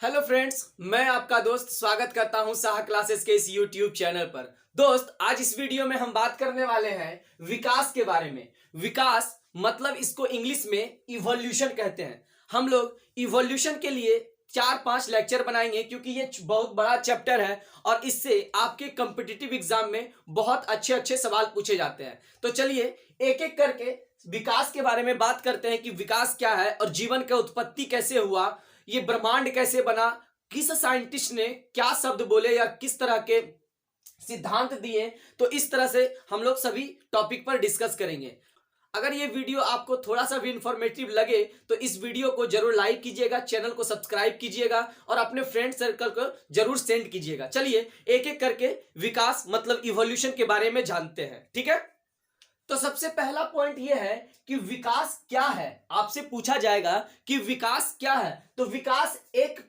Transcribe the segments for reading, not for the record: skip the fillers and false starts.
Hello friends, मैं आपका दोस्त स्वागत करता हूं साहा क्लासेस के इस यूट्यूब चैनल पर। दोस्त, आज इस वीडियो में हम बात करने वाले हैं विकास के बारे में। विकास मतलब इसको इंग्लिश में इवोल्यूशन कहते हैं। हम लोग इवोल्यूशन के लिए 4-5 लेक्चर बनाएंगे क्योंकि ये बहुत बड़ा चैप्टर है और इससे आपके कॉम्पिटिटिव एग्जाम में बहुत अच्छे अच्छे सवाल पूछे जाते हैं। तो चलिए एक एक करके विकास के बारे में बात करते हैं कि विकास क्या है और जीवन का उत्पत्ति कैसे हुआ, ये ब्रह्मांड कैसे बना, किस साइंटिस्ट ने क्या शब्द बोले या किस तरह के सिद्धांत दिए। तो इस तरह से हम लोग सभी टॉपिक पर डिस्कस करेंगे। अगर ये वीडियो आपको थोड़ा सा भी इंफॉर्मेटिव लगे तो इस वीडियो को जरूर लाइक कीजिएगा, चैनल को सब्सक्राइब कीजिएगा और अपने फ्रेंड सर्कल को जरूर सेंड कीजिएगा। चलिए एक एक करके विकास मतलब इवोल्यूशन के बारे में जानते हैं, ठीक है। तो सबसे पहला पॉइंट यह है कि विकास क्या है। आपसे पूछा जाएगा कि विकास क्या है, तो विकास एक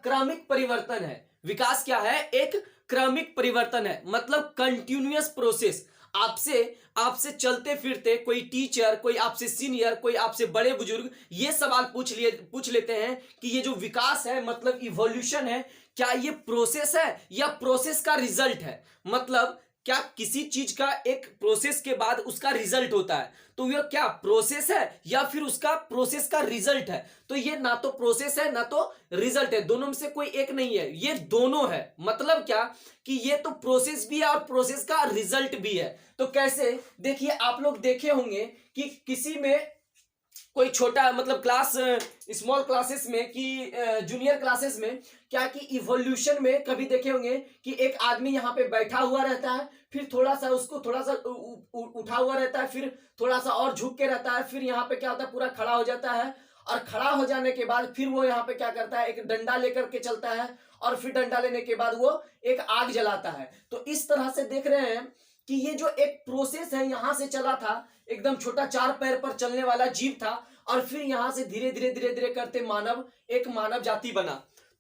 क्रमिक परिवर्तन है। विकास क्या है? एक क्रमिक परिवर्तन है, मतलब कंटिन्यूअस प्रोसेस। आपसे आपसे चलते फिरते कोई टीचर, कोई आपसे सीनियर, कोई आपसे बड़े बुजुर्ग ये सवाल पूछ लेते हैं कि ये जो विकास है मतलब इवोल्यूशन है, क्या ये प्रोसेस है या प्रोसेस का रिजल्ट है। मतलब क्या किसी चीज का एक प्रोसेस के बाद उसका रिजल्ट होता है, तो यह क्या प्रोसेस है या फिर उसका प्रोसेस का रिजल्ट है। तो ये ना तो प्रोसेस है ना तो रिजल्ट है, दोनों में से कोई एक नहीं है, ये दोनों है। मतलब क्या कि ये तो प्रोसेस भी है और प्रोसेस का रिजल्ट भी है। तो कैसे? देखिए, आप लोग देखे होंगे कि किसी में कोई छोटा मतलब क्लास स्मॉल क्लासेस में कि जूनियर क्लासेस में क्या कि इवोल्यूशन में कभी देखे होंगे कि एक आदमी यहाँ पे बैठा हुआ रहता है, फिर थोड़ा सा उसको थोड़ा सा उठा हुआ रहता है, फिर थोड़ा सा और झुक के रहता है, फिर यहाँ पे क्या होता है पूरा खड़ा हो जाता है और खड़ा हो जाने के बाद फिर वो यहाँ पे क्या करता है, एक डंडा लेकर के चलता है और फिर डंडा लेने के बाद वो एक आग जलाता है। तो इस तरह से देख रहे हैं कि ये जो एक प्रोसेस है यहां से चला था, एकदम छोटा 4 पैर पर चलने वाला जीव था और फिर यहां से धीरे धीरे धीरे धीरे करते एक मानव जाति बना।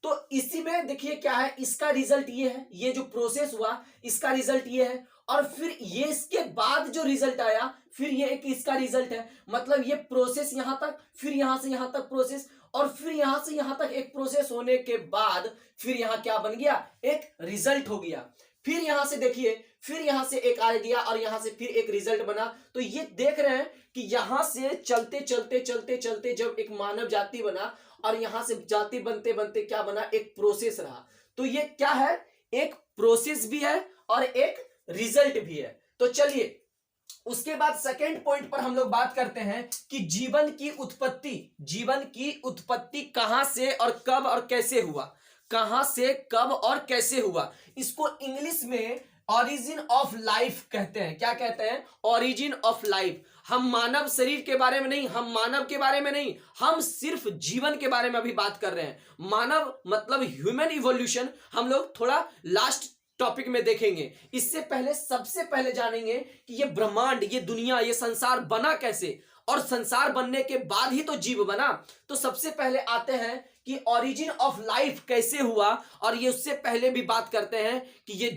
तो इसी में देखिए क्या है, इसका रिजल्ट ये है, ये जो प्रोसेस हुआ इसका रिजल्ट ये है और फिर ये इसके बाद जो रिजल्ट आया फिर ये एक इसका रिजल्ट है। मतलब ये प्रोसेस यहां तक, फिर यहां से यहां तक प्रोसेस और फिर यहां से यहां तक एक प्रोसेस होने के बाद फिर यहां क्या बन गया, एक रिजल्ट हो गया। फिर यहां से देखिए, फिर यहां से एक आ गया और यहां से फिर एक रिजल्ट बना। तो ये देख रहे हैं कि यहां से चलते चलते चलते चलते जब एक मानव जाति बना और यहां से जाति बनते बनते क्या बना, एक प्रोसेस रहा। तो ये क्या है, एक प्रोसेस भी है और एक रिजल्ट भी है। तो चलिए उसके बाद सेकेंड पॉइंट पर हम लोग बात करते हैं कि जीवन की उत्पत्ति कहां से और कब और कैसे हुआ। कहां से कब और कैसे हुआ, इसको इंग्लिश में ऑरिजिन ऑफ लाइफ कहते हैं। क्या कहते हैं? Origin of life. हम मानव शरीर के बारे में नहीं, हम मानव के बारे में नहीं, हम सिर्फ जीवन के बारे में अभी बात कर रहे हैं। मानव मतलब ह्यूमन इवोल्यूशन हम लोग थोड़ा लास्ट टॉपिक में देखेंगे। इससे पहले सबसे पहले जानेंगे कि ये ब्रह्मांड, ये दुनिया, ये संसार बना कैसे और संसार बनने के बाद ही तो जीव बना। तो सबसे पहले आते हैं कि ऑरिजिन ऑफ लाइफ कैसे हुआ और ये उससे पहले भी बात करते हैं कि ये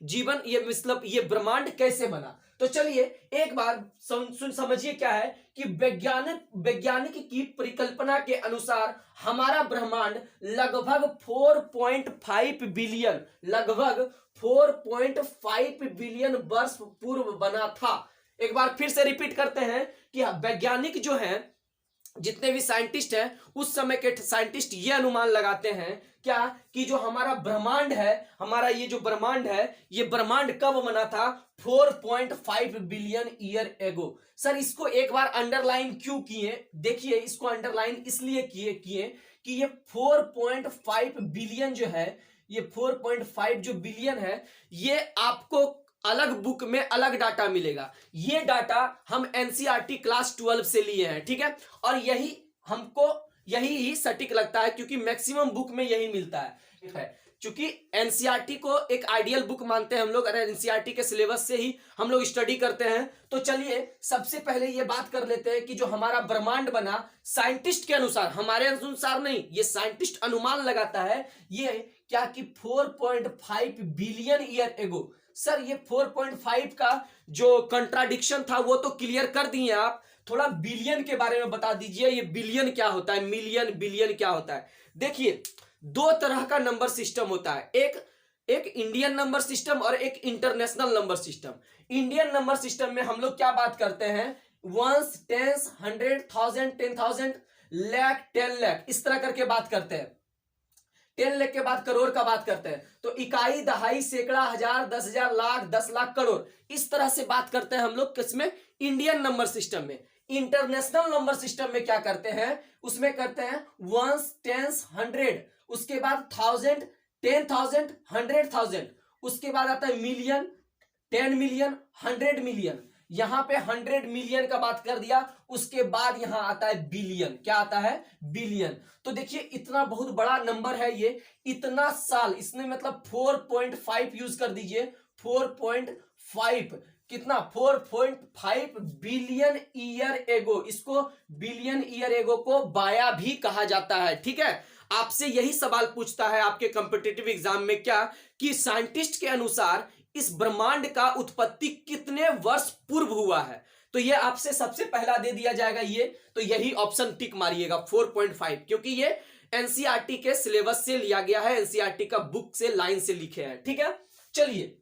जीवन ये मतलब ये ब्रह्मांड कैसे बना। तो चलिए एक बार समझिए क्या है कि वैज्ञानिक की परिकल्पना के अनुसार हमारा ब्रह्मांड लगभग 4.5 बिलियन वर्ष पूर्व बना था। एक बार फिर से रिपीट करते हैं कि वैज्ञानिक जो हैं, जितने भी साइंटिस्ट हैं, उस समय के साइंटिस्ट ये अनुमान लगाते हैं क्या कि जो हमारा ब्रह्मांड है, हमारा ये जो ब्रह्मांड है, ये ब्रह्मांड कब बना था? 4.5 बिलियन ईयर एगो। सर इसको एक बार अंडरलाइन क्यों किए? देखिए इसको अंडरलाइन इसलिए किए कि ये 4.5 बिलियन जो है, ये 4.5 जो बिलियन है, ये आपको अलग बुक में अलग डाटा मिलेगा। ये डाटा हम एनसीईआरटी क्लास 12 से लिए हैं, ठीक है। और यही ही सटीक लगता है क्योंकि मैक्सिमम बुक में यही मिलता है। क्योंकि एनसीईआरटी को एक आइडियल बुक मानते हैं हम लोग, अगर एनसीईआरटी के सिलेबस से ही हम लोग स्टडी करते हैं। तो चलिए सबसे पहले ये बात कर लेते हैं कि जो हमारा ब्रह्मांड बना साइंटिस्ट के अनुसार, हमारे अनुसार नहीं, ये साइंटिस्ट अनुमान लगाता है ये क्या कि 4.5 बिलियन ईयर एगो। सर ये 4.5 का जो कंट्राडिक्शन था वो तो क्लियर कर दिए आप, थोड़ा बिलियन के बारे में बता दीजिए, ये बिलियन क्या होता है, मिलियन बिलियन क्या होता है। देखिए दो तरह का नंबर सिस्टम होता है, एक इंडियन नंबर सिस्टम और एक international number system. Indian number system में हम लोग क्या बात करते हैं, वंस, टेंस, 100,000, 10,000, लाख, 10 लाख, इस तरह करके बात करते हैं। 10 लाख के बाद करोड़ का बात करते हैं, तो इकाई, दहाई, सैकड़ा, हजार, 10,000, लाख, 10 लाख, करोड़, इस तरह से बात करते हैं हम लोग किसमें, इंडियन नंबर सिस्टम में। इंटरनेशनल नंबर सिस्टम में क्या करते हैं, उसमें करते हैं वंस, टेंस, 100, उसके बाद 1000, 10,000, 100,000, उसके बाद आता है मिलियन, 10 मिलियन, 100 मिलियन। यहां पे 100 मिलियन का बात कर दिया, उसके बाद यहां आता है बिलियन। क्या आता है, बिलियन। तो देखिए इतना बहुत बड़ा नंबर है ये, इतना साल, इसने मतलब 4.5 यूज कर दीजिए, 4.5, कितना, 4.5 बिलियन ईयर एगो, इसको बिलियन ईयर एगो को बाया भी कहा जाता है। ठीक है, आपसे यही सवाल पूछता है आपके कॉम्पिटिटिव एग्जाम में, क्या कि साइंटिस्ट के अनुसार इस ब्रह्मांड का उत्पत्ति कितने वर्ष पूर्व हुआ है, तो ये आपसे सबसे पहला दे दिया जाएगा ये, तो यही ऑप्शन टिक मारिएगा 4.5, क्योंकि ये एनसीईआरटी के सिलेबस से लिया गया है, एनसीईआरटी का बुक से लाइन से लिखे हैं। ठीक है, चलिए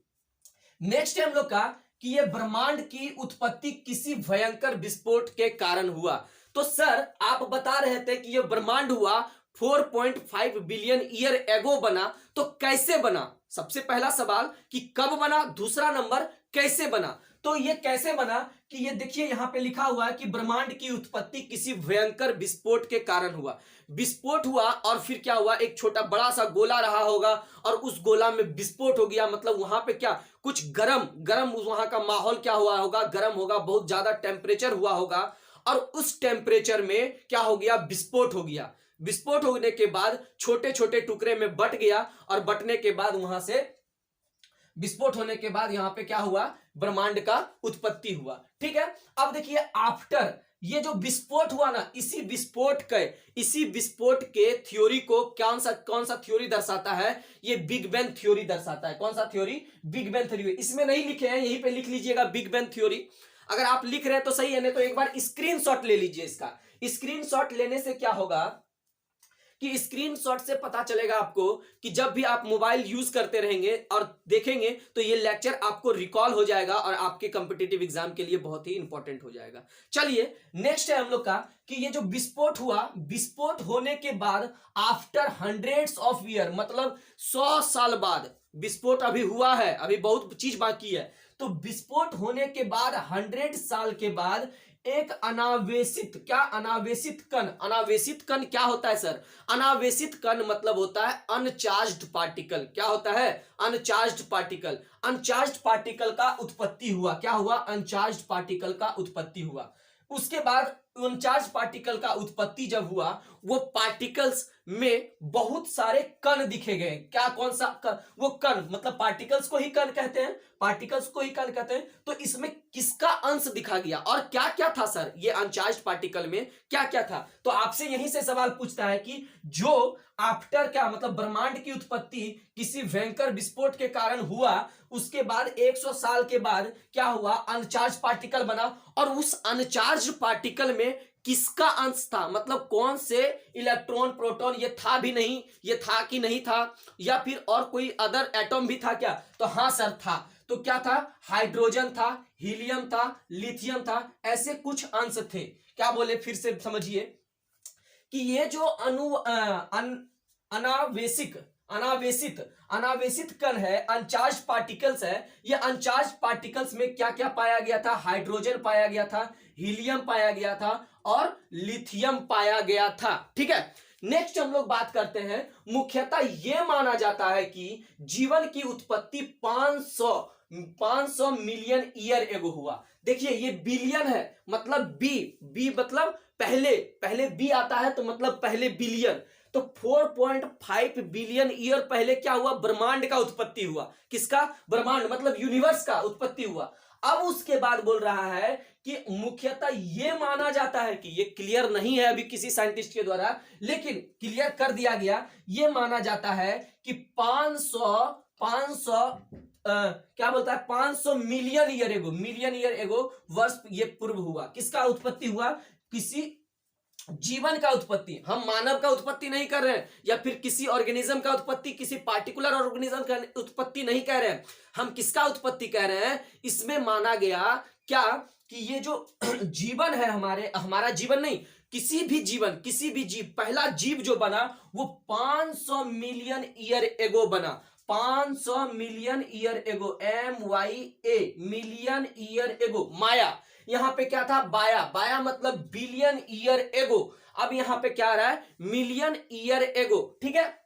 नेक्स्ट है हम लोग का कि ये ब्रह्मांड की उत्पत्ति किसी भयंकर विस्फोट के कारण हुआ। तो सर आप बता रहे थे कि ये ब्रह्मांड हुआ 4.5 बिलियन ईयर एगो बना, तो कैसे बना, सबसे पहला सवाल कि कब बना, दूसरा नंबर कैसे बना। तो ये कैसे बना कि ये देखिए यहां पे लिखा हुआ है कि ब्रह्मांड की उत्पत्ति किसी भयंकर विस्फोट के कारण हुआ। विस्फोट हुआ और फिर क्या हुआ, एक छोटा बड़ा सा गोला रहा होगा और उस गोला में विस्फोट हो गया, मतलब वहां पे क्या कुछ गरम गरम, वहां का माहौल क्या हुआ होगा, गरम होगा, बहुत ज्यादा टेम्परेचर हुआ होगा, और उस टेम्परेचर में क्या हो गया, विस्फोट हो गया। विस्फोट होने के बाद छोटे छोटे टुकड़े में बट गया, और बटने के बाद वहां से विस्फोट होने के बाद यहां पे क्या हुआ, ब्रह्मांड का उत्पत्ति हुआ। ठीक है, अब देखिए आफ्टर ये जो विस्फोट हुआ ना, इसी विस्फोट के थ्योरी को कौन सा थ्योरी दर्शाता है, ये बिग बैंग थ्योरी दर्शाता है। कौन सा थ्योरी, बिग बैंग थ्योरी। इसमें नहीं लिखे हैं, यहीं पे लिख लीजिएगा बिग बैंग थ्योरी। अगर आप लिख रहे हैं तो सही है, नहीं तो एक बार स्क्रीनशॉट ले लीजिए इसका। स्क्रीनशॉट लेने से क्या होगा कि स्क्रीनशॉट से पता चलेगा आपको कि जब भी आप मोबाइल यूज करते रहेंगे और देखेंगे तो ये लेक्चर आपको रिकॉल हो जाएगा और आपके कॉम्पिटिटिव एग्जाम के लिए बहुत ही इंपॉर्टेंट हो जाएगा। चलिए नेक्स्ट है हम लोग का कि ये जो विस्फोट हुआ, विस्फोट होने के बाद आफ्टर हंड्रेड्स ऑफ ईयर, मतलब 100 साल बाद विस्फोट अभी हुआ है, अभी बहुत चीज बाकी है। तो विस्फोट होने के बाद 100 साल के बाद एक अनावेशित, क्या अनावेशित कण, अनावेशित कण क्या होता है सर, अनावेशित कण मतलब होता है अनचार्ज्ड पार्टिकल। क्या होता है, अनचार्ज्ड पार्टिकल। अनचार्ज्ड पार्टिकल का उत्पत्ति हुआ, क्या हुआ, अनचार्ज्ड पार्टिकल का उत्पत्ति हुआ। उसके बाद अनचार्ज पार्टिकल का उत्पत्ति जब हुआ, वो पार्टिकल्स में बहुत सारे कण दिखे गए। क्या, कौन सा कण, वो कण, मतलब पार्टिकल्स को ही कण कहते हैं, पार्टिकल्स को ही कण कहते हैं। तो इसमें किसका अंश दिखा गया और क्या क्या था सर, ये अनचार्ज पार्टिकल में क्या क्या था। तो आपसे यहीं से सवाल पूछता है कि जो आफ्टर क्या, मतलब ब्रह्मांड की उत्पत्ति किसी भयंकर विस्फोट के कारण हुआ, उसके बाद 100 साल के बाद क्या हुआ, अनचार्ज पार्टिकल बना, और उस अनचार्ज पार्टिकल में किसका अंश था, मतलब कौन से इलेक्ट्रॉन, प्रोटॉन, ये था भी नहीं, ये था कि नहीं था, या फिर और कोई अदर एटॉम भी था क्या, तो हाँ सर था। तो क्या था, हाइड्रोजन था, हीलियम था, लिथियम था, ऐसे कुछ अंश थे। क्या बोले, फिर से समझिए कि ये जो अनावेशित कण है, अनचार्ज पार्टिकल्स है, ये अनचार्ज पार्टिकल्स में क्या क्या पाया गया था, हाइड्रोजन पाया गया था, हीलियम पाया गया था और लिथियम पाया गया था। ठीक है, नेक्स्ट हम लोग बात करते हैं, मुख्यतः यह माना जाता है कि जीवन की उत्पत्ति 500 मिलियन ईयर एगो हुआ। देखिए ये बिलियन है, मतलब बी मतलब पहले बी आता है, तो मतलब पहले बिलियन। तो 4.5 बिलियन ईयर पहले क्या हुआ, ब्रह्मांड का उत्पत्ति हुआ। किसका, ब्रह्मांड मतलब यूनिवर्स का उत्पत्ति हुआ। अब उसके बाद बोल रहा है कि मुख्यतः यह माना जाता है कि, ये क्लियर नहीं है अभी किसी साइंटिस्ट के द्वारा, लेकिन क्लियर कर दिया गया, यह माना जाता है कि 500 क्या बोलता है 500 मिलियन ईयर एगो वर्ष ये पूर्व हुआ। किसका उत्पत्ति हुआ? किसी जीवन का उत्पत्ति। हम मानव का उत्पत्ति नहीं कर रहे हैं, या फिर किसी ऑर्गेनिज्म का उत्पत्ति, किसी पार्टिकुलर ऑर्गेनिज्म का उत्पत्ति नहीं कह रहे हैं। हम किसका उत्पत्ति कह रहे हैं? इसमें माना गया क्या कि ये जो जीवन है हमारा जीवन नहीं, किसी भी जीव, पहला जीव जो बना वो 500 मिलियन ईयर एगो बना। 500 million year ago, MYA, million year ago. माया, यहां पे क्या था? बाया मतलब बिलियन ईयर एगो। अब यहां पे क्या आ रहा है? मिलियन ईयर एगो। ठीक है,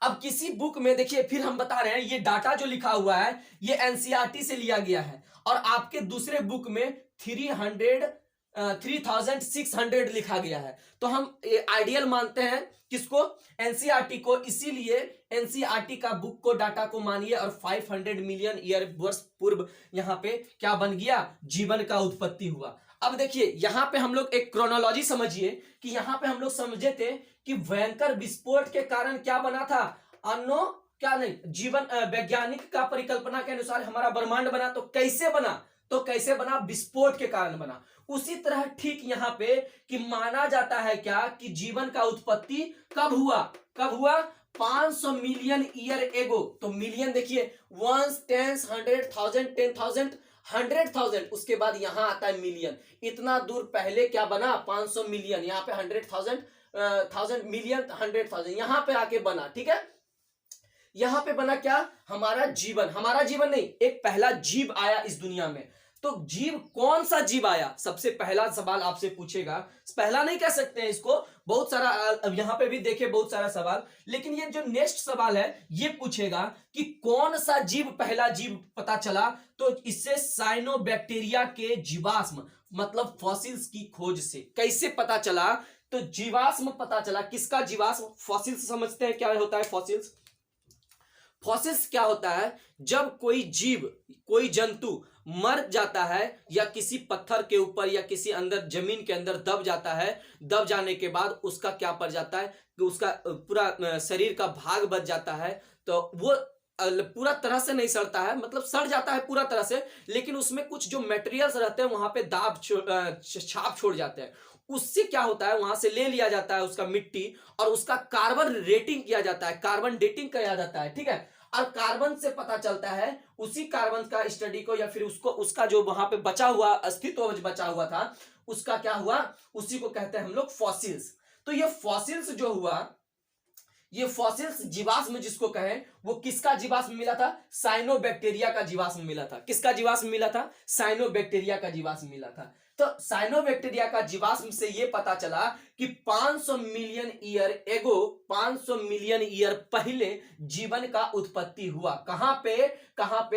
अब किसी बुक में देखिए, फिर हम बता रहे हैं ये डाटा जो लिखा हुआ है ये एनसीईआरटी से लिया गया है, और आपके दूसरे बुक में 3600 लिखा गया है। तो हम आइडियल मानते हैं किसको? एनसीईआरटी को। इसीलिए एनसीईआरटी का बुक को, डाटा को मानिए, और 500 मिलियन ईयर वर्ष पूर्व यहां पे क्या बन गया? जीवन का उत्पत्ति हुआ। अब देखिए यहां पे हम लोग एक क्रोनोलॉजी समझिए कि यहां पे हम लोग समझे थे कि भयंकर विस्फोट के कारण क्या बना था? अन्नो क्या नहीं, जीवन वैज्ञानिक का परिकल्पना के अनुसार हमारा ब्रह्मांड बना। तो कैसे बना? विस्फोट के कारण बना। उसी तरह ठीक यहां पे कि माना जाता है क्या कि जीवन का उत्पत्ति कब हुआ? 500 मिलियन ईयर एगो। तो मिलियन देखिए, 1 10 100 10,000 100,000, उसके बाद यहां आता है मिलियन। इतना दूर पहले क्या बना? 500 मिलियन, यहां पे 100,000 मिलियन 100,000 यहां पे आके बना। ठीक है, यहां पे बना क्या? हमारा जीवन नहीं, एक पहला जीव आया इस दुनिया में। तो जीव, कौन सा जीव आया? सबसे पहला सवाल आपसे पूछेगा। पहला नहीं कह सकते हैं इसको, बहुत सारा, अब यहां पे भी देखे बहुत सारा सवाल, लेकिन ये जो नेक्स्ट सवाल है ये पूछेगा कि कौन सा जीव पहला जीव पता चला। तो इससे साइनोबैक्टीरिया के जीवाश्म मतलब फॉसिल्स की खोज से कैसे पता चला? तो जीवाश्म पता चला। किसका जीवाश्म? फॉसिल्स। समझते हैं क्या होता है फॉसिल्स? फॉसिल्स क्या होता है? जब कोई जीव, कोई जंतु मर जाता है या किसी पत्थर के ऊपर या किसी अंदर जमीन के अंदर दब जाता है, दब जाने के बाद उसका क्या पड़ जाता है कि उसका पूरा शरीर का भाग बच जाता है। तो वो पूरा तरह से नहीं सड़ता है, मतलब सड़ जाता है पूरा तरह से, लेकिन उसमें कुछ जो मटेरियल्स रहते हैं वहां पे छाप छोड़ जाते हैं। उससे क्या होता है? वहां से ले लिया जाता है उसका मिट्टी, और उसका कार्बन रेटिंग किया जाता है, कार्बन डेटिंग किया जाता है। ठीक है, और कार्बन से पता चलता है, उसी कार्बन का स्टडी को, या फिर उसका जो वहां पे बचा हुआ अस्तित्व बचा हुआ था, उसका क्या हुआ? उसी को कहते हैं हम लोग फॉसिल्स। तो ये फॉसिल्स जो हुआ, ये फॉसिल्स जीवाश्म जिसको कहें, वो किसका जीवाश्म मिला था? साइनोबैक्टीरिया का जीवाश्म मिला था। किसका जीवाश्म मिला था? साइनोबैक्टीरिया का जीवाश्म मिला था। तो साइनोबैक्टीरिया का जीवाश्म से ये पता चला कि 500 मिलियन ईयर एगो, 500 मिलियन ईयर पहले जीवन का उत्पत्ति हुआ। कहां पे?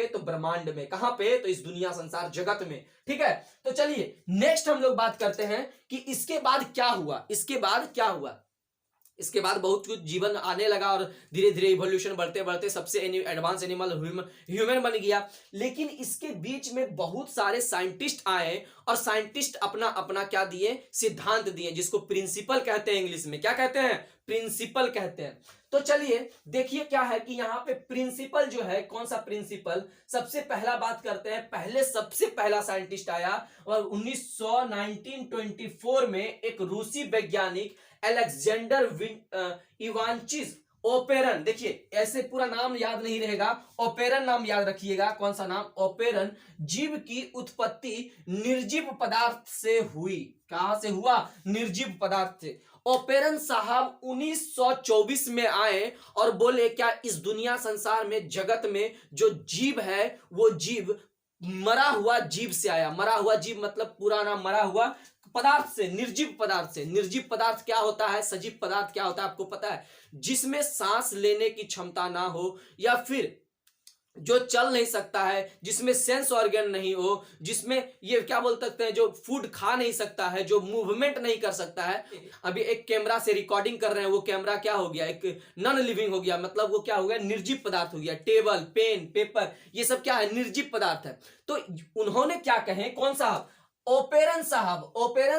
तो ब्रह्मांड में। कहां पे? तो इस दुनिया संसार जगत में। ठीक है, तो चलिए नेक्स्ट हम लोग बात करते हैं कि इसके बाद क्या हुआ। इसके बाद बहुत कुछ जीवन आने लगा, और धीरे धीरे इवोल्यूशन बढ़ते बढ़ते सबसे एडवांस एनिमल ह्यूमन बन गया। लेकिन इसके बीच में बहुत सारे साइंटिस्ट आए, और साइंटिस्ट अपना अपना क्या दिए? सिद्धांत दिए, जिसको प्रिंसिपल कहते हैं। इंग्लिश में क्या कहते हैं? प्रिंसिपल कहते हैं। तो चलिए देखिए क्या है कि यहाँ पे प्रिंसिपल जो है, कौन सा प्रिंसिपल? सबसे पहला बात करते हैं, सबसे पहला साइंटिस्ट आया, और 1924 में एक रूसी वैज्ञानिक अलेक्जेंडर इवांचिस ओपेरन। देखिए ऐसे पूरा नाम याद नहीं रहेगा, ओपेरन नाम याद रखिएगा। कौन सा नाम? ओपेरन। जीव की उत्पत्ति निर्जीव पदार्थ से हुई। कहां से हुआ? निर्जीव पदार्थ से। ओपेरन साहब 1924 में आए और बोले क्या इस दुनिया संसार में, जगत में जो जीव है वो जीव मरा हुआ जीव से आया। मरा हुआ जीव मतलब पुराना मरा हुआ पदार्थ से, निर्जीव पदार्थ से। निर्जीव पदार्थ क्या होता है? सजीव पदार्थ क्या होता है आपको पता है? जिसमें सांस लेने की क्षमता ना हो, या फिर जो चल नहीं सकता है, जिसमें सेंस ऑर्गन नहीं हो, जिसमें ये क्या बोल सकते हैं, जो फूड खा नहीं सकता है, जो मूवमेंट नहीं कर सकता है। अभी एक कैमरा से रिकॉर्डिंग कर रहे हैं, वो कैमरा क्या हो गया? एक नॉन लिविंग हो गया, मतलब वो क्या हो गया? निर्जीव पदार्थ हो गया। टेबल, पेन, पेपर, ये सब क्या है? निर्जीव पदार्थ है। तो उन्होंने क्या कहे? कौन साहब? ओपेरन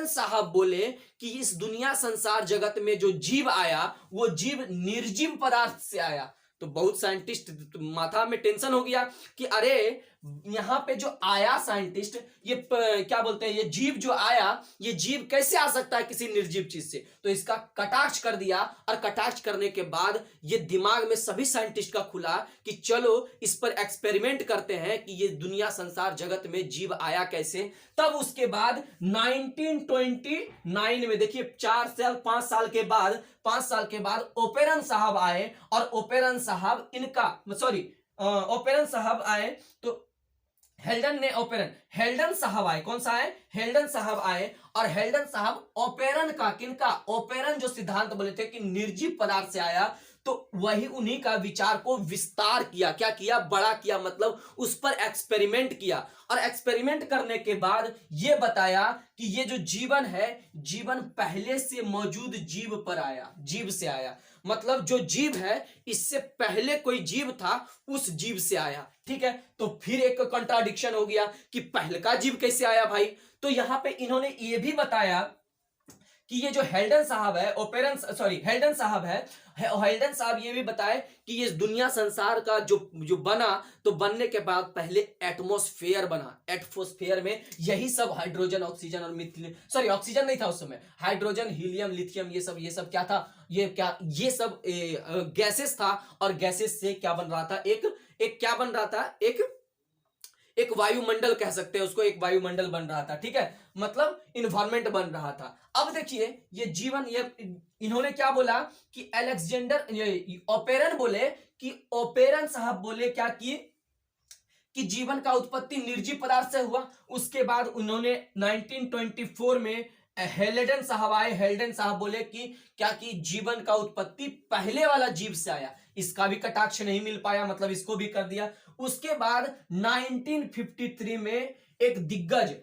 साहब बोले कि इस दुनिया संसार जगत में जो जीव आया वो जीव निर्जीव पदार्थ से आया। तो बहुत साइंटिस्ट माथा में टेंशन हो गया कि अरे यहाँ पे जो आया साइंटिस्ट, ये क्या बोलते हैं, ये जीव जो आया, ये जीव कैसे आ सकता है किसी निर्जीव चीज से। तो इसका कटाक्ष कर दिया, और कटाक्ष करने के बाद ये दिमाग में सभी साइंटिस्ट का खुला कि चलो इस पर एक्सपेरिमेंट करते हैं कि ये दुनिया संसार जगत में जीव आया कैसे। तब उसके बाद 1929 में देखिए 5 साल के बाद ओपेरन साहब आए, और ओपेरन साहब ओपेरन साहब आए, तो हेल्डन साहब आए। कौन सा आए? हेल्डन साहब आए। और हेल्डन साहब ओपेरन का, किनका? ओपेरन जो सिद्धांत बोले थे कि निर्जीव पदार्थ से आया, तो वही उन्हीं का विचार को विस्तार किया। क्या किया? बड़ा किया, मतलब उस पर एक्सपेरिमेंट किया। और एक्सपेरिमेंट करने के बाद यह बताया कि ये जो जीवन है, जीवन पहले से मौजूद जीव पर आया, जीव से आया। मतलब जो जीव है, इससे पहले कोई जीव था, उस जीव से आया। ठीक है, तो फिर एक कंट्राडिक्शन हो गया कि पहले का जीव कैसे आया भाई। तो यहां पे इन्होंने ये भी बताया कि ये जो हेल्डन साहब है, हेल्डन साहब ये भी बताए कि ये दुनिया संसार का जो बना, तो बनने के बाद पहले एटमॉस्फेयर बना। एटमॉस्फेयर में यही सब हाइड्रोजन, ऑक्सीजन और ऑक्सीजन नहीं था उस समय, हाइड्रोजन, हीलियम, लिथियम, ये सब क्या था? ये सब गैसेस था। और गैसेस से क्या बन रहा था? क्या बन रहा था? एक वायुमंडल कह सकते हैं उसको, एक वायुमंडल बन रहा था। ठीक है, मतलब इन्वायरमेंट बन रहा था। अब देखिए ये जीवन, ये इन्होंने क्या बोला कि ओपेरन साहब बोले क्या कि जीवन का उत्पत्ति निर्जीव पदार्थ से हुआ। उसके बाद उन्होंने 1924 में हेल्डन साहब आए। हेल्डन साहब बोले कि जीवन का उत्पत्ति पहले वाला जीव से आया। इसका भी कटाक्ष नहीं मिल पाया, मतलब इसको भी कर दिया। उसके बाद 1953 में एक दिग्गज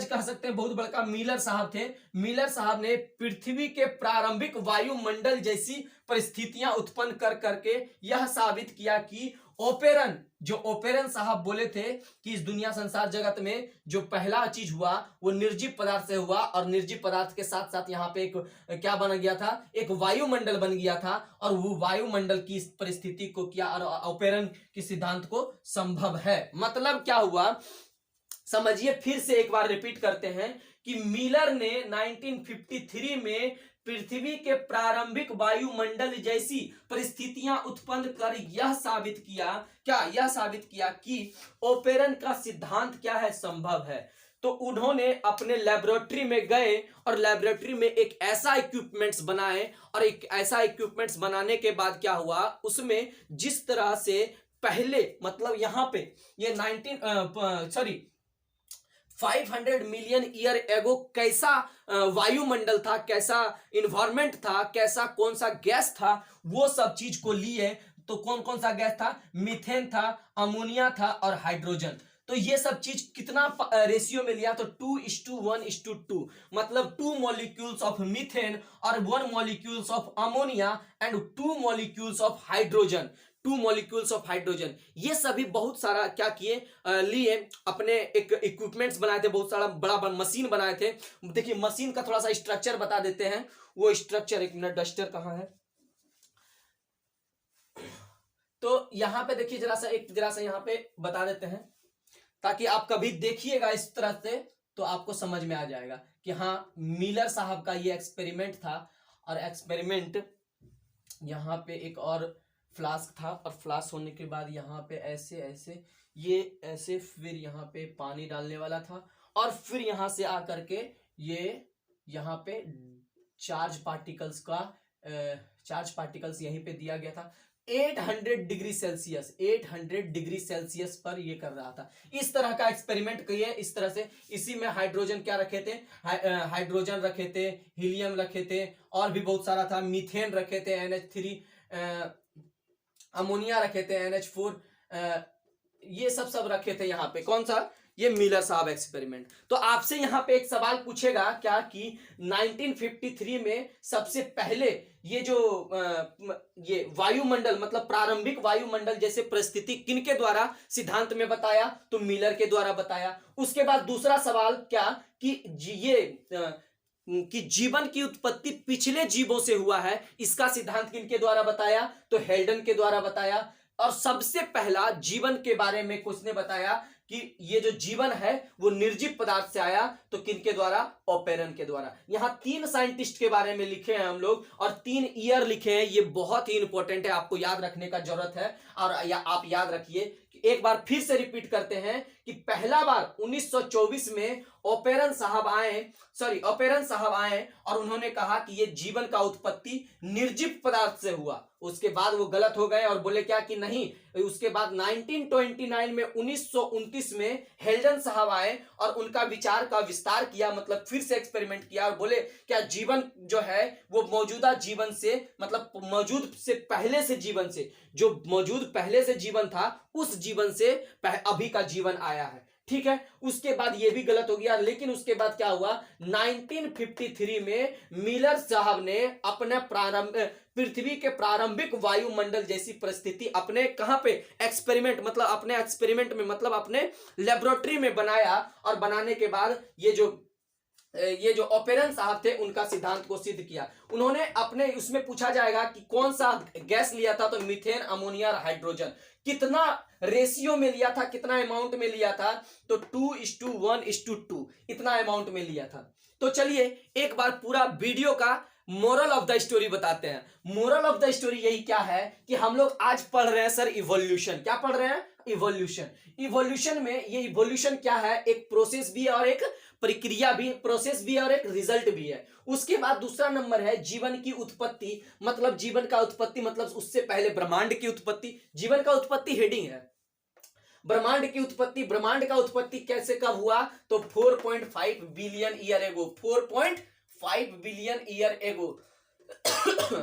कह सकते हैं, बहुत बड़का मिलर साहब थे। मिलर साहब ने पृथ्वी के प्रारंभिक वायुमंडल जैसी परिस्थितियां उत्पन्न कर करके यह साबित किया कि ओपेरन साहब बोले थे कि इस दुनिया संसार जगत में जो पहला चीज हुआ वो निर्जीव पदार्थ से हुआ, और निर्जीव पदार्थ के साथ साथ यहाँ पे एक क्या बन गया था? एक वायुमंडल बन गया था। और वो वायुमंडल की परिस्थिति को किया, और ओपेरन के सिद्धांत को संभव है। मतलब क्या हुआ समझिए, फिर से एक बार रिपीट करते हैं कि मिलर ने 1953 में पृथ्वी के प्रारंभिक वायुमंडल जैसी परिस्थितियां उत्पन्न कर यह साबित किया कि ओपेरन का सिद्धांत क्या है? संभव है। तो उन्होंने अपने लेबोरेटरी में गए, और लेबोरेटरी में एक ऐसा इक्विपमेंट्स बनाए, और एक ऐसा इक्विपमेंट्स बनाने के बाद क्या हुआ, उसमें जिस तरह से पहले, मतलब यहां पे ये 500 मिलियन ईयर एगो कैसा वायुमंडल था, कैसा इन्वायरमेंट था, कैसा कौन सा गैस था, वो सब चीज को लिए। तो कौन कौन सा गैस था? मीथेन था, अमोनिया था, और हाइड्रोजन। तो ये सब चीज कितना रेशियो में लिया? तो 2:1:2, मतलब 2 मॉलिक्यूल्स ऑफ मीथेन और 1 molecules of ammonia and 2 molecules of hydrogen. ये सभी बहुत सारा क्या किए, लिए, अपने एक इक्विपमेंट्स बनाए थे, बहुत सारा बड़ा मशीन बनाए थे। देखिए मशीन का थोड़ा सा स्ट्रक्चर बता देते हैं। वो स्ट्रक्चर, एक मिनट, डस्टर कहाँ है? तो यहां पे देखिए जरा सा यहां पे बता देते हैं, ताकि आप कभी देखिएगा इस तरह से तो आपको समझ में आ जाएगा कि हाँ, मिलर साहब का ये एक्सपेरिमेंट था। और एक्सपेरिमेंट यहाँ पे एक और फ्लास्क था, और फ्लास्क होने के बाद यहाँ पे ऐसे फिर यहाँ पे पानी डालने वाला था, और फिर यहाँ से आकर के ये यहाँ पे चार्ज पार्टिकल्स यहीं पे दिया गया था। 800 डिग्री सेल्सियस पर ये कर रहा था। इस तरह का एक्सपेरिमेंट किए, इस तरह से। इसी में हाइड्रोजन क्या रखे थे? हाइड्रोजन रखे थे, हीलियम रखे थे, और भी बहुत सारा था। मीथेन रखे थे, NH3, अमोनिया रखे थे, NH4, ये सब रखे थे यहाँ पे। कौन सा? ये मिलर साहब एक्सपेरिमेंट। तो आपसे यहाँ पे एक सवाल पूछेगा क्या कि 1953 में सबसे पहले ये जो ये वायुमंडल, मतलब प्रारंभिक वायुमंडल जैसे परिस्थिति किनके द्वारा सिद्धांत में बताया? तो मिलर के द्वारा बताया। उसके बाद दूसरा सवाल क्या कि ये कि जीवन की उत्पत्ति पिछले जीवों से हुआ है, इसका सिद्धांत किनके द्वारा बताया? तो हेल्डन के द्वारा बताया। और सबसे पहला जीवन के बारे में किसने बताया कि ये जो जीवन है वो निर्जीव पदार्थ से आया? तो किनके द्वारा? ओपेरन के द्वारा। यहां 3 साइंटिस्ट के बारे में लिखे हैं हम लोग और 3 ईयर लिखे हैं। ये बहुत ही इंपॉर्टेंट है, आपको याद रखने का जरूरत है। और आप याद रखिए, एक बार फिर से रिपीट करते हैं कि पहला बार 1924 में ओपेरन साहब आए और उन्होंने कहा कि ये जीवन का उत्पत्ति निर्जीव पदार्थ से हुआ। उसके बाद वो गलत हो गए और बोले क्या कि नहीं। उसके बाद 1929 में 1929 में हेल्डन साहब आए और उनका विचार का विस्तार किया, मतलब फिर से एक्सपेरिमेंट किया और बोले क्या जीवन जो है वो मौजूदा जीवन से, मतलब मौजूद से पहले से जीवन से, जो मौजूद पहले से जीवन था उस जीवन से अभी का जीवन आया है। ठीक है, उसके बाद ये भी गलत हो गया। लेकिन उसके बाद क्या हुआ, 1953 में मिलर साहब ने अपने पृथ्वी के प्रारंभिक वायुमंडल जैसी परिस्थिति अपने कहां पे एक्सपेरिमेंट, मतलब अपने एक्सपेरिमेंट में, मतलब अपने लेबोरेटरी में बनाया। और बनाने के बाद ये जो ओपेरन साहब थे उनका सिद्धांत को सिद्ध किया। उन्होंने अपने उसमें पूछा जाएगा कि कौन सा गैस लिया था, तो मीथेन, अमोनिया और हाइड्रोजन। कितना रेशियो में लिया था, कितना अमाउंट में लिया था? तो 2:1:2 इतना अमाउंट में लिया था। तो चलिए एक बार पूरा वीडियो का मोरल ऑफ द स्टोरी बताते हैं। मोरल ऑफ द स्टोरी यही क्या है कि हम लोग आज पढ़ रहे हैं सर इवोल्यूशन। क्या पढ़ रहे हैं? इवोल्यूशन। इवोल्यूशन में ये इवोल्यूशन क्या है? एक प्रोसेस भी है और एक प्रक्रिया भी, प्रोसेस भी है और एक रिजल्ट भी है। उसके बाद दूसरा नंबर है जीवन की उत्पत्ति, मतलब जीवन का उत्पत्ति मतलब उससे पहले ब्रह्मांड की उत्पत्ति। जीवन का उत्पत्ति हेडिंग है। ब्रह्मांड की उत्पत्ति, ब्रह्मांड का उत्पत्ति कैसे कब हुआ? तो 4.5 billion year ago, 4.5 billion year ago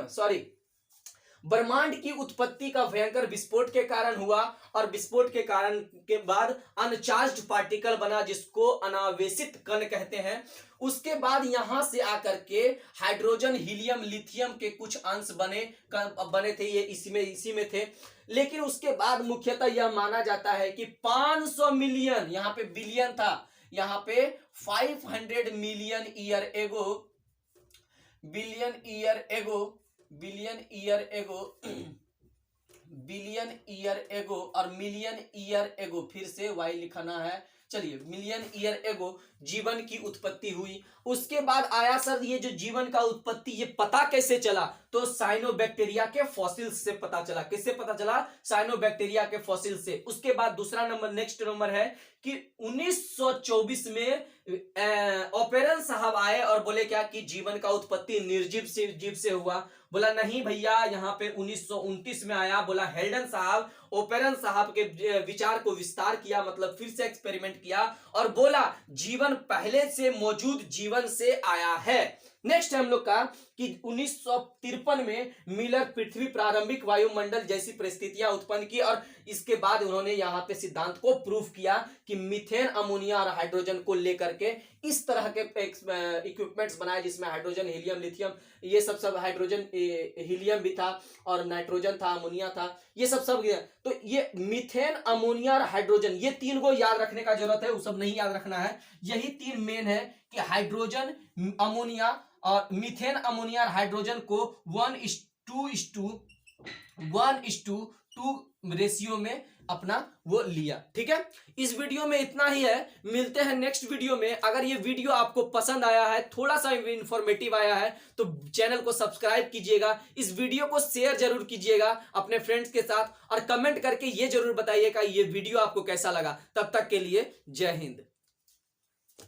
sorry. ब्रह्मांड की उत्पत्ति का भयंकर विस्फोट के कारण हुआ और विस्फोट के कारण के बाद अनचार्ज्ड पार्टिकल बना जिसको अनावेशित कण कहते हैं। उसके बाद यहां से आकर के हाइड्रोजन, हीलियम, लिथियम के कुछ अंश बने थे, ये इसी में थे। लेकिन उसके बाद मुख्यतः यह माना जाता है कि 500 मिलियन, यहां पे बिलियन था, यहां पे 500 मिलियन ईयर एगो, बिलियन ईयर एगो और मिलियन ईयर एगो, फिर से वाई लिखना है। चलिए, मिलियन ईयर एगो जीवन की उत्पत्ति हुई। उसके बाद आया सर ये जो जीवन का उत्पत्ति ये पता कैसे चला? तो साइनोबैक्टीरिया के फॉसिल्स से पता चला। किससे पता चला? साइनोबैक्टीरिया के फॉसिल से। उसके बाद दूसरा नंबर, नेक्स्ट नंबर है कि 1924 में ओपेरन साहब आए और बोले क्या कि जीवन का उत्पत्ति निर्जीव जीव से हुआ। बोला नहीं भैया, यहाँ पे 1929 में आया। बोला हेल्डन साहब, ओपेरन साहब के विचार को विस्तार किया, मतलब फिर से एक्सपेरिमेंट किया और बोला जीवन पहले से मौजूद जीवन से आया है। नेक्स्ट है हम लोग का कि 1953 में मिलर पृथ्वी प्रारंभिक वायुमंडल जैसी परिस्थितियां उत्पन्न की और इसके बाद उन्होंने यहां पे सिद्धांत को प्रूव किया कि मीथेन, अमोनिया और हाइड्रोजन को लेकर के इस तरह के इक्विपमेंट्स बनाए जिसमें हाइड्रोजन, हीलियम, लिथियम, ये सब हाइड्रोजन, हीलियम भी था और नाइट्रोजन था, अमोनिया था, ये सब तो ये मीथेन, अमोनिया और हाइड्रोजन, ये 3 को याद रखने का जरूरत है, वो सब नहीं याद रखना है। यही 3 मेन है कि हाइड्रोजन, अमोनिया और मीथेन, अमोनिया और हाइड्रोजन को 1:2 रेशियो में अपना वो लिया। ठीक है, इस वीडियो में इतना ही है। मिलते हैं नेक्स्ट वीडियो में। अगर ये वीडियो आपको पसंद आया है, थोड़ा सा इंफॉर्मेटिव आया है, तो चैनल को सब्सक्राइब कीजिएगा, इस वीडियो को शेयर जरूर कीजिएगा अपने फ्रेंड्स के साथ और कमेंट करके ये जरूर बताइएगा ये वीडियो आपको कैसा लगा। तब तक के लिए जय हिंद।